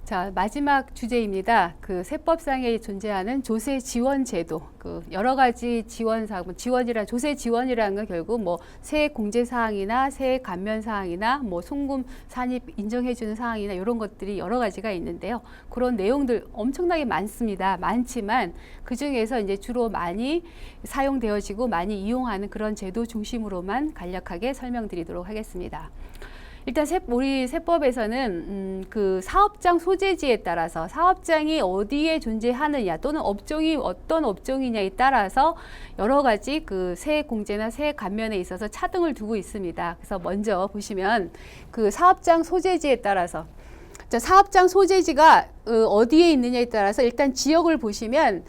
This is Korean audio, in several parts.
자, 마지막 주제입니다. 그 세법상에 존재하는 조세 지원 제도. 그 여러 가지 지원 사항, 지원이란 조세 지원이라는 건 결국 뭐 세액 공제 사항이나 세액 감면 사항이나 뭐 송금 산입 인정해 주는 사항이나 이런 것들이 여러 가지가 있는데요. 그런 내용들 엄청나게 많습니다. 많지만 그 중에서 이제 주로 많이 사용되어지고 많이 이용하는 그런 제도 중심으로만 간략하게 설명드리도록 하겠습니다. 일단 우리 세법에서는 그 사업장 소재지에 따라서 사업장이 어디에 존재하느냐 또는 업종이 어떤 업종이냐에 따라서 여러 가지 그 세액 공제나 세액 감면에 있어서 차등을 두고 있습니다. 그래서 먼저 보시면 그 사업장 소재지에 따라서 자, 사업장 소재지가 어디에 있느냐에 따라서 일단 지역을 보시면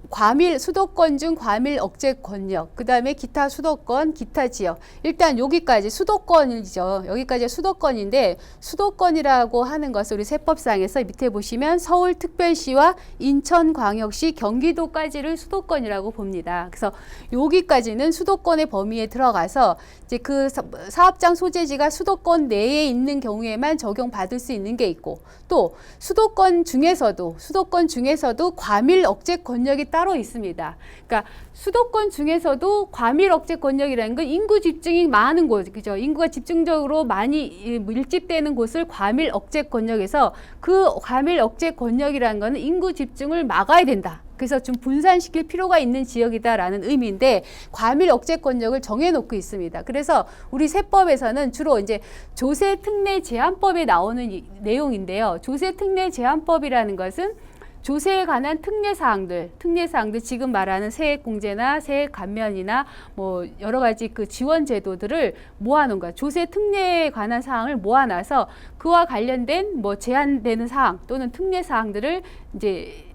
과밀 수도권 중 과밀 억제 권역, 그 다음에 기타 수도권, 기타 지역. 일단 여기까지 수도권이죠. 여기까지 수도권인데 수도권이라고 하는 것을 우리 세법상에서 밑에 보시면 서울특별시와 인천광역시, 경기도까지를 수도권이라고 봅니다. 그래서 여기까지는 수도권의 범위에 들어가서 이제 그 사업장 소재지가 수도권 내에 있는 경우에만 적용받을 수 있는 게 있고 또 수도권 중에서도 과밀 억제 권역이 따로 있습니다. 그러니까 수도권 중에서도 과밀 억제 권역이라는 건 인구 집중이 많은 곳, 그죠? 인구가 집중적으로 많이 밀집되는 곳을 과밀 억제 권역에서 그 과밀 억제 권역이라는 거는 인구 집중을 막아야 된다. 그래서 좀 분산시킬 필요가 있는 지역이다라는 의미인데 과밀 억제 권역을 정해놓고 있습니다. 그래서 우리 세법에서는 주로 이제 조세 특례 제한법에 나오는 내용인데요. 조세 특례 제한법이라는 것은 조세에 관한 특례사항들 지금 말하는 세액 공제나 세액 감면이나 뭐 여러 가지 그 지원 제도들을 모아놓은 거야. 조세 특례에 관한 사항을 모아놔서 그와 관련된 뭐 제한되는 사항 또는 특례사항들을 이제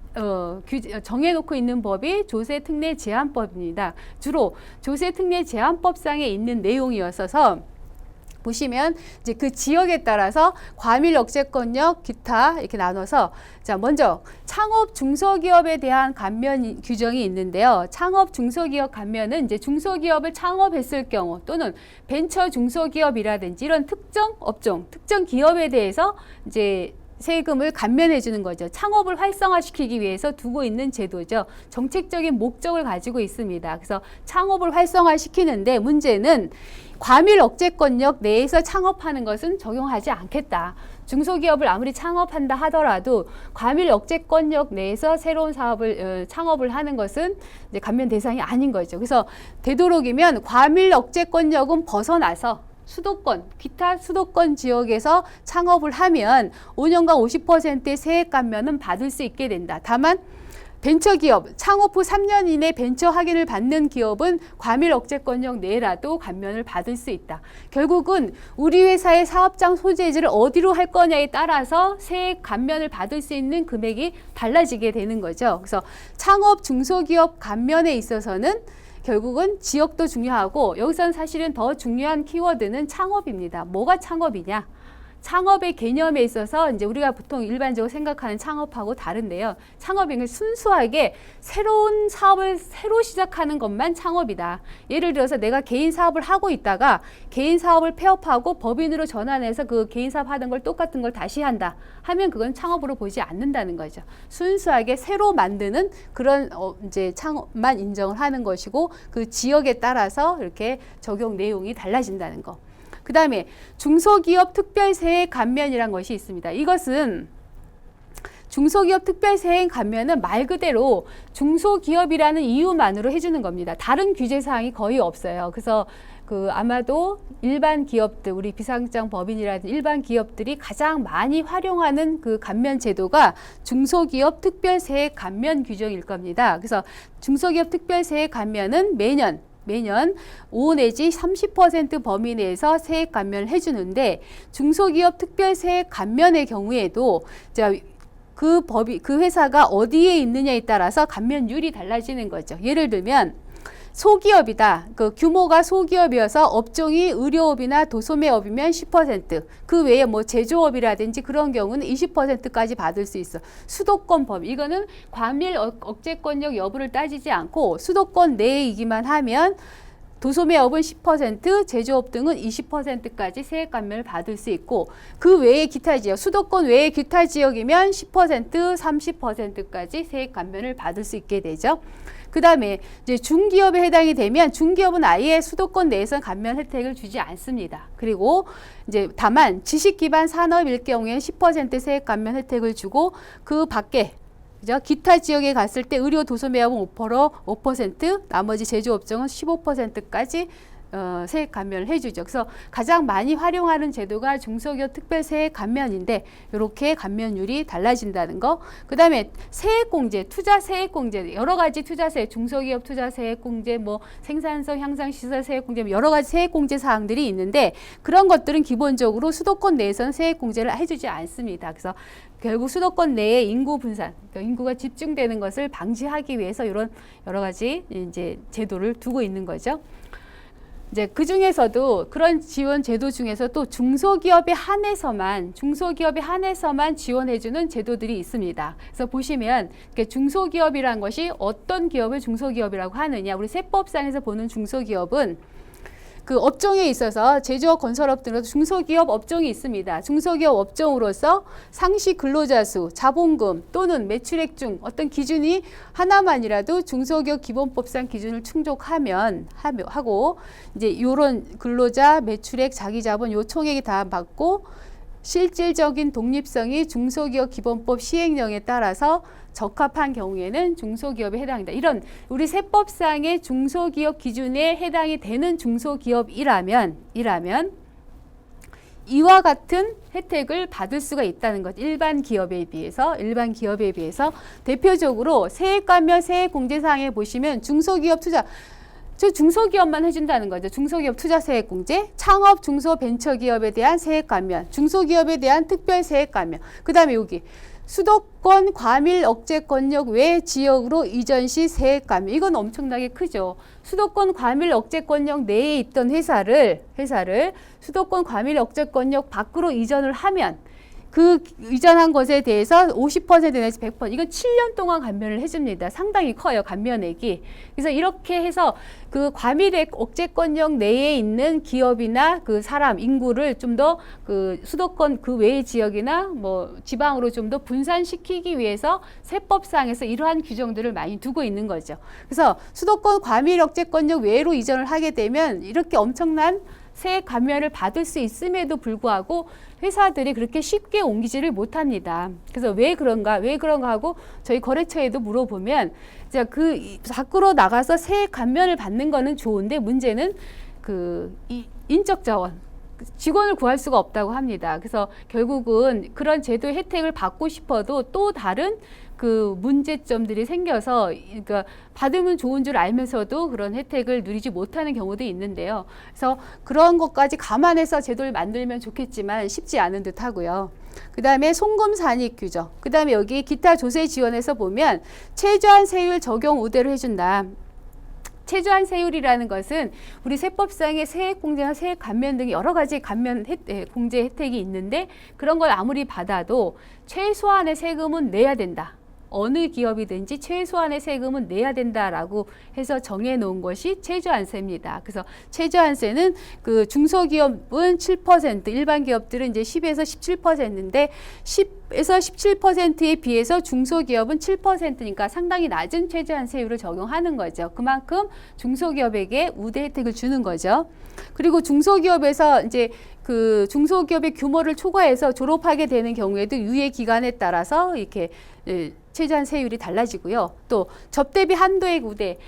정해놓고 있는 법이 조세특례 제한법입니다. 주로 조세특례 제한법상에 있는 내용이었어서 보시면 이제 그 지역에 따라서 과밀 억제권역, 기타 이렇게 나눠서 자 먼저 창업 중소기업에 대한 감면 규정이 있는데요. 창업 중소기업 감면은 이제 중소기업을 창업했을 경우 또는 벤처 중소기업이라든지 이런 특정 업종, 특정 기업에 대해서 이제 세금을 감면해 주는 거죠. 창업을 활성화시키기 위해서 두고 있는 제도죠. 정책적인 목적을 가지고 있습니다. 그래서 창업을 활성화시키는데 문제는 과밀 억제권역 내에서 창업하는 것은 적용하지 않겠다. 중소기업을 아무리 창업한다 하더라도 과밀 억제권역 내에서 새로운 사업을 창업을 하는 것은 이제 감면 대상이 아닌 거죠. 그래서 되도록이면 과밀 억제권역은 벗어나서 수도권, 기타 수도권 지역에서 창업을 하면 5년간 50%의 세액 감면은 받을 수 있게 된다. 다만 벤처기업, 창업 후 3년 이내 벤처 확인을 받는 기업은 과밀 억제권역 내라도 감면을 받을 수 있다. 결국은 우리 회사의 사업장 소재지를 어디로 할 거냐에 따라서 세액 감면을 받을 수 있는 금액이 달라지게 되는 거죠. 그래서 창업 중소기업 감면에 있어서는 결국은 지역도 중요하고 여기서는 사실은 더 중요한 키워드는 창업입니다. 뭐가 창업이냐? 창업의 개념에 있어서 이제 우리가 보통 일반적으로 생각하는 창업하고 다른데요. 창업은 순수하게 새로운 사업을 새로 시작하는 것만 창업이다. 예를 들어서 내가 개인 사업을 하고 있다가 개인 사업을 폐업하고 법인으로 전환해서 그 개인 사업 하던 걸 똑같은 걸 다시 한다 하면 그건 창업으로 보지 않는다는 거죠. 순수하게 새로 만드는 그런 이제 창업만 인정을 하는 것이고 그 지역에 따라서 이렇게 적용 내용이 달라진다는 거. 그 다음에 중소기업 특별세액 감면이라는 것이 있습니다. 이것은 중소기업 특별세액 감면은 말 그대로 중소기업이라는 이유만으로 해주는 겁니다. 다른 규제사항이 거의 없어요. 그래서 아마도 일반 기업들, 우리 비상장 법인이라든지 일반 기업들이 가장 많이 활용하는 그 감면 제도가 중소기업 특별세액 감면 규정일 겁니다. 그래서 중소기업 특별세액 감면은 매년 5 내지 30% 범위 내에서 세액 감면을 해주는데 중소기업 특별세액 감면의 경우에도 그 회사가 어디에 있느냐에 따라서 감면율이 달라지는 거죠. 예를 들면 소기업이다. 그 규모가 소기업이어서 업종이 의료업이나 도소매업이면 10%, 그 외에 뭐 제조업이라든지 그런 경우는 20%까지 받을 수 있어. 수도권 범위. 이거는 과밀 억제권역 여부를 따지지 않고 수도권 내이기만 하면 도소매업은 10%, 제조업 등은 20%까지 세액 감면을 받을 수 있고 그 외의 기타 지역, 수도권 외의 기타 지역이면 10%, 30%까지 세액 감면을 받을 수 있게 되죠. 그 다음에 이제 중기업에 해당이 되면 중기업은 아예 수도권 내에서는 감면 혜택을 주지 않습니다. 그리고 이제 다만 지식 기반 산업일 경우에는 10% 세액 감면 혜택을 주고 그 밖에 그죠? 기타 지역에 갔을 때 의료 도소매업은 5%, 나머지 제조업종은 15%까지 세액 감면을 해주죠. 그래서 가장 많이 활용하는 제도가 중소기업 특별세액 감면인데 이렇게 감면율이 달라진다는 거. 그 다음에 세액공제, 투자세액공제, 여러 가지 투자세액, 중소기업 투자세액공제, 뭐 생산성 향상시설 세액공제, 여러 가지 세액공제 사항들이 있는데 그런 것들은 기본적으로 수도권 내에서는 세액공제를 해주지 않습니다. 그래서 결국 수도권 내에 인구 분산, 그러니까 인구가 집중되는 것을 방지하기 위해서 이런 여러 가지 이제 제도를 두고 있는 거죠. 이제 그 중에서도 그런 지원 제도 중에서 또 중소기업에 한해서만 지원해주는 제도들이 있습니다. 그래서 보시면 중소기업이란 것이 어떤 기업을 중소기업이라고 하느냐, 우리 세법상에서 보는 중소기업은 그 업종에 있어서 제조업, 건설업 등으로 중소기업 업종이 있습니다. 중소기업 업종으로서 상시 근로자 수, 자본금 또는 매출액 중 어떤 기준이 하나만이라도 중소기업 기본법상 기준을 충족하면 하고 이제 이런 근로자, 매출액, 자기자본 요 총액이 다 받고 실질적인 독립성이 중소기업 기본법 시행령에 따라서 적합한 경우에는 중소기업에 해당한다. 이런 우리 세법상의 중소기업 기준에 해당이 되는 중소기업이라면 이와 같은 혜택을 받을 수가 있다는 것. 일반 기업에 비해서 대표적으로 세액 감면, 세액 공제 사항에 보시면 중소기업 투자 중소기업만 해준다는 거죠. 중소기업 투자세액 공제, 창업 중소벤처기업에 대한 세액 감면, 중소기업에 대한 특별세액 감면. 그 다음에 여기 수도권 과밀 억제권역 외 지역으로 이전 시 세액 감면. 이건 엄청나게 크죠. 수도권 과밀 억제권역 내에 있던 회사를 수도권 과밀 억제권역 밖으로 이전을 하면 그 이전한 것에 대해서 50% 내지 100% 이건 7년 동안 감면을 해줍니다. 상당히 커요, 감면액이. 그래서 이렇게 해서 그 과밀 억제권역 내에 있는 기업이나 그 사람 인구를 좀 더 그 수도권 그 외의 지역이나 뭐 지방으로 좀 더 분산시키기 위해서 세법상에서 이러한 규정들을 많이 두고 있는 거죠. 그래서 수도권 과밀 억제권역 외로 이전을 하게 되면 이렇게 엄청난 세액 감면을 받을 수 있음에도 불구하고 회사들이 그렇게 쉽게 옮기지를 못합니다. 그래서 왜 그런가 하고 저희 거래처에도 물어보면 이제 그 밖으로 나가서 세액 감면을 받는 거는 좋은데 문제는 그 인적 자원, 직원을 구할 수가 없다고 합니다. 그래서 결국은 그런 제도 혜택을 받고 싶어도 또 다른 그 문제점들이 생겨서 그러니까 받으면 좋은 줄 알면서도 그런 혜택을 누리지 못하는 경우도 있는데요. 그래서 그런 것까지 감안해서 제도를 만들면 좋겠지만 쉽지 않은 듯 하고요. 그 다음에 송금 산입 규정. 그 다음에 여기 기타 조세 지원에서 보면 최저한 세율 적용 우대로 해준다. 최저한 세율이라는 것은 우리 세법상의 세액 공제나 세액 감면 등 여러 가지 감면 공제 혜택이 있는데 그런 걸 아무리 받아도 최소한의 세금은 내야 된다. 어느 기업이든지 최소한의 세금은 내야 된다라고 해서 정해놓은 것이 최저한세입니다. 그래서 최저한세는 그 중소기업은 7%, 일반 기업들은 이제 10에서 17%인데 10에서 17%에 비해서 중소기업은 7%니까 상당히 낮은 최저한세율을 적용하는 거죠. 그만큼 중소기업에게 우대 혜택을 주는 거죠. 그리고 중소기업에서 이제 그 중소기업의 규모를 초과해서 졸업하게 되는 경우에도 유예 기간에 따라서 이렇게 최저한 세율이 달라지고요. 또 접대비 한도액 우대.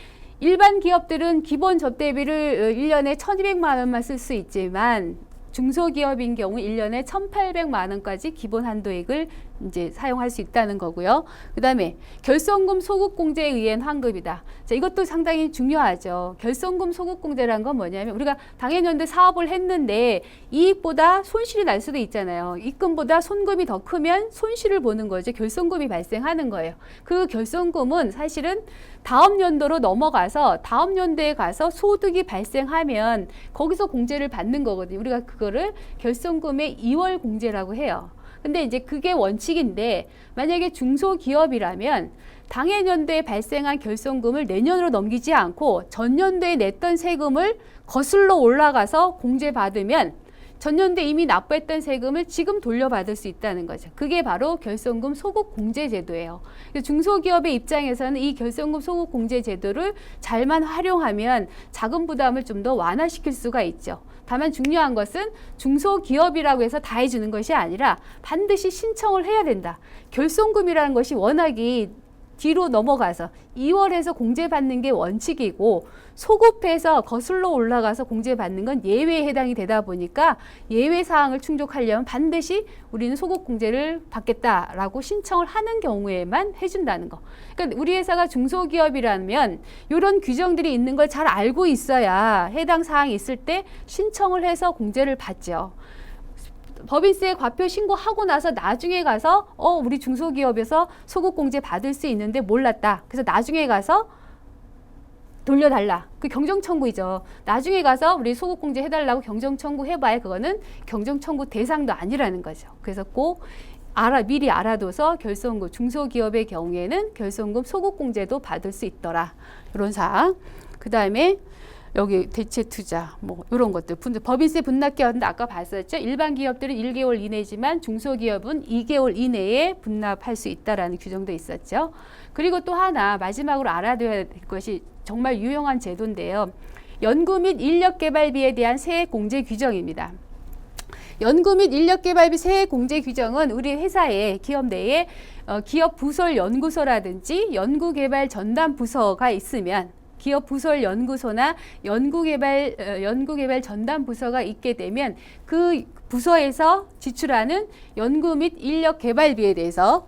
일반 기업들은 기본 접대비를 1년에 1,200만 원만 쓸 수 있지만 중소기업인 경우 1년에 1,800만 원까지 기본 한도액을 이제 사용할 수 있다는 거고요. 그 다음에 결손금 소급공제에 의한 환급이다. 자, 이것도 상당히 중요하죠. 결손금 소급공제라는 건 뭐냐면 우리가 당해년도에 사업을 했는데 이익보다 손실이 날 수도 있잖아요. 입금보다 손금이 더 크면 손실을 보는 거죠. 결손금이 발생하는 거예요. 그 결손금은 사실은 다음 연도로 넘어가서 다음 연도에 가서 소득이 발생하면 거기서 공제를 받는 거거든요. 우리가 그거를 결손금의 2월 공제라고 해요. 근데 이제 그게 원칙인데 만약에 중소기업이라면 당해년도에 발생한 결손금을 내년으로 넘기지 않고 전년도에 냈던 세금을 거슬러 올라가서 공제받으면 전년도에 이미 납부했던 세금을 지금 돌려받을 수 있다는 거죠. 그게 바로 결손금 소급 공제 제도예요. 중소기업의 입장에서는 이 결손금 소급 공제 제도를 잘만 활용하면 자금 부담을 좀 더 완화시킬 수가 있죠. 다만 중요한 것은 중소기업이라고 해서 다 해주는 것이 아니라 반드시 신청을 해야 된다. 결손금이라는 것이 워낙이 뒤로 넘어가서 2월에서 공제받는 게 원칙이고 소급해서 거슬러 올라가서 공제받는 건 예외에 해당이 되다 보니까 예외 사항을 충족하려면 반드시 우리는 소급 공제를 받겠다라고 신청을 하는 경우에만 해준다는 거. 그러니까 우리 회사가 중소기업이라면 이런 규정들이 있는 걸 잘 알고 있어야 해당 사항이 있을 때 신청을 해서 공제를 받죠. 법인세 과표 신고하고 나서 나중에 가서 우리 중소기업에서 소급공제 받을 수 있는데 몰랐다. 그래서 나중에 가서 돌려달라. 그 경정청구이죠. 나중에 가서 우리 소급공제 해달라고 경정청구 해봐야 그거는 경정청구 대상도 아니라는 거죠. 그래서 꼭 미리 알아둬서 결손금, 중소기업의 경우에는 결손금 소급공제도 받을 수 있더라. 이런 사항. 그 다음에 여기 대체 투자 뭐 이런 것들 법인세 분납기한도 아까 봤었죠. 일반 기업들은 1개월 이내지만 중소기업은 2개월 이내에 분납할 수 있다라는 규정도 있었죠. 그리고 또 하나 마지막으로 알아둬야 될 것이 정말 유용한 제도인데요. 연구 및 인력개발비에 대한 세액 공제 규정입니다. 연구 및 인력개발비 세액 공제 규정은 우리 회사의 기업 내에 기업 부설 연구소라든지 연구개발 전담 부서가 있으면 기업 부설 연구소나 연구개발 전담 부서가 있게 되면 그 부서에서 지출하는 연구 및 인력 개발비에 대해서는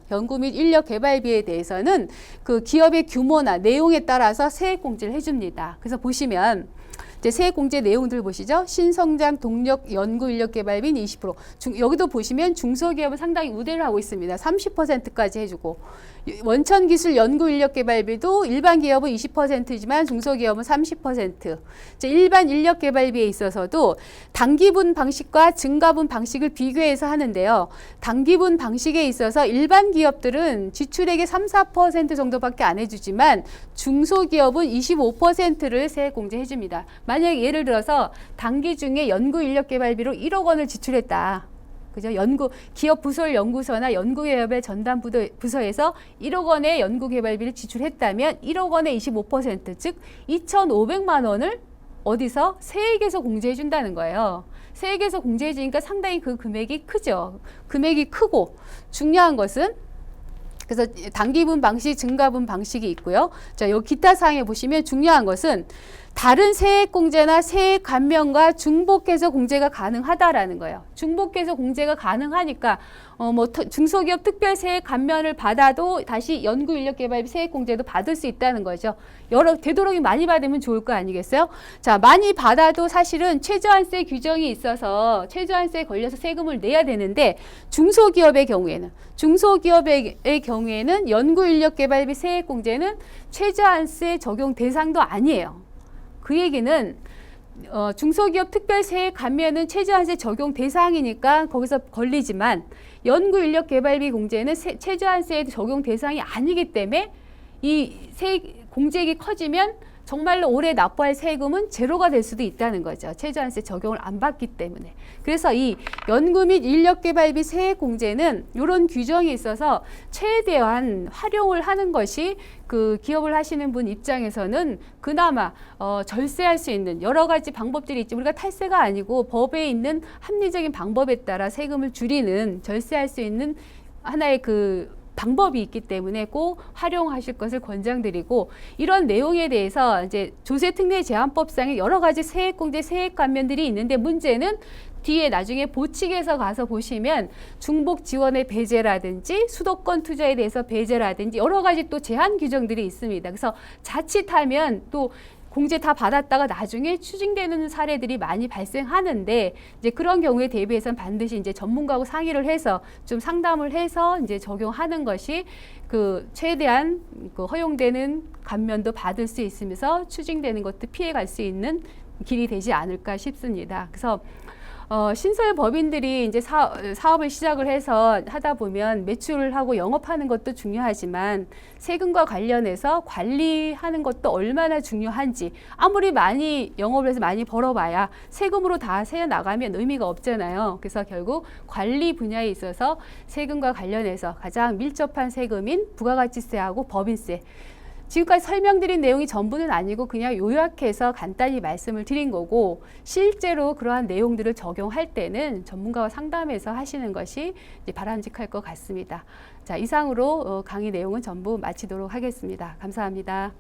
그 기업의 규모나 내용에 따라서 세액 공제를 해줍니다. 그래서 보시면 이제 세액 공제 내용들 보시죠. 신성장 동력 연구 인력 개발비는 20%. 여기도 보시면 중소기업은 상당히 우대를 하고 있습니다. 30%까지 해주고 원천기술 연구 인력 개발비도 일반 기업은 20%지만 중소기업은 30%. 일반 인력 개발비에 있어서도 단기분 방식과 증가분 방식을 비교해서 하는데요. 단기분 방식에 있어서 일반 기업들은 지출액의 3, 4% 정도밖에 안 해주지만 중소기업은 25%를 세액 공제해 줍니다. 만약 예를 들어서 단기 중에 연구 인력 개발비로 1억 원을 지출했다. 그죠? 기업 부설 연구소나 연구개발 전담 부서에서 1억 원의 연구개발비를 지출했다면 1억 원의 25%, 즉 2,500만 원을 어디서? 세액에서 공제해 준다는 거예요. 세액에서 공제해 주니까 상당히 그 금액이 크죠. 금액이 크고 중요한 것은 그래서 단기분 방식, 증가분 방식이 있고요. 자, 여기 기타 사항에 보시면 중요한 것은 다른 세액 공제나 세액 감면과 중복해서 공제가 가능하다라는 거예요. 중복해서 공제가 가능하니까 중소기업 특별 세액 감면을 받아도 다시 연구 인력 개발비 세액 공제도 받을 수 있다는 거죠. 되도록이 많이 받으면 좋을 거 아니겠어요? 자, 많이 받아도 사실은 최저한세 규정이 있어서 최저한세에 걸려서 세금을 내야 되는데 중소기업의 경우에는 연구 인력 개발비 세액 공제는 최저한세 적용 대상도 아니에요. 그 얘기는 중소기업 특별세액 감면은 최저한세 적용 대상이니까 거기서 걸리지만 연구인력개발비 공제는 최저한세 적용 대상이 아니기 때문에 이 공제액이 커지면 정말로 올해 납부할 세금은 제로가 될 수도 있다는 거죠. 최저한세 적용을 안 받기 때문에. 그래서 이 연구 및 인력개발비 세액 공제는 이런 규정이 있어서 최대한 활용을 하는 것이 그 기업을 하시는 분 입장에서는 그나마 절세할 수 있는 여러 가지 방법들이 있지. 우리가 탈세가 아니고 법에 있는 합리적인 방법에 따라 세금을 줄이는 절세할 수 있는 하나의 그 방법이 있기 때문에 꼭 활용하실 것을 권장드리고 이런 내용에 대해서 이제 조세특례제한법상에 여러 가지 세액공제, 세액감면들이 있는데 문제는 뒤에 나중에 보칙에서 가서 보시면 중복 지원의 배제라든지 수도권 투자에 대해서 배제라든지 여러 가지 또 제한 규정들이 있습니다. 그래서 자칫하면 또 공제 다 받았다가 나중에 추징되는 사례들이 많이 발생하는데 이제 그런 경우에 대비해서는 반드시 이제 전문가하고 상의를 해서 좀 상담을 해서 이제 적용하는 것이 그 최대한 그 허용되는 감면도 받을 수 있으면서 추징되는 것도 피해갈 수 있는 길이 되지 않을까 싶습니다. 그래서 신설 법인들이 이제 사업을 시작을 해서 하다 보면 매출을 하고 영업하는 것도 중요하지만 세금과 관련해서 관리하는 것도 얼마나 중요한지, 아무리 많이 영업을 해서 많이 벌어봐야 세금으로 다 세어 나가면 의미가 없잖아요. 그래서 결국 관리 분야에 있어서 세금과 관련해서 가장 밀접한 세금인 부가가치세하고 법인세, 지금까지 설명드린 내용이 전부는 아니고 그냥 요약해서 간단히 말씀을 드린 거고, 실제로 그러한 내용들을 적용할 때는 전문가와 상담해서 하시는 것이 이제 바람직할 것 같습니다. 자, 이상으로 강의 내용은 전부 마치도록 하겠습니다. 감사합니다.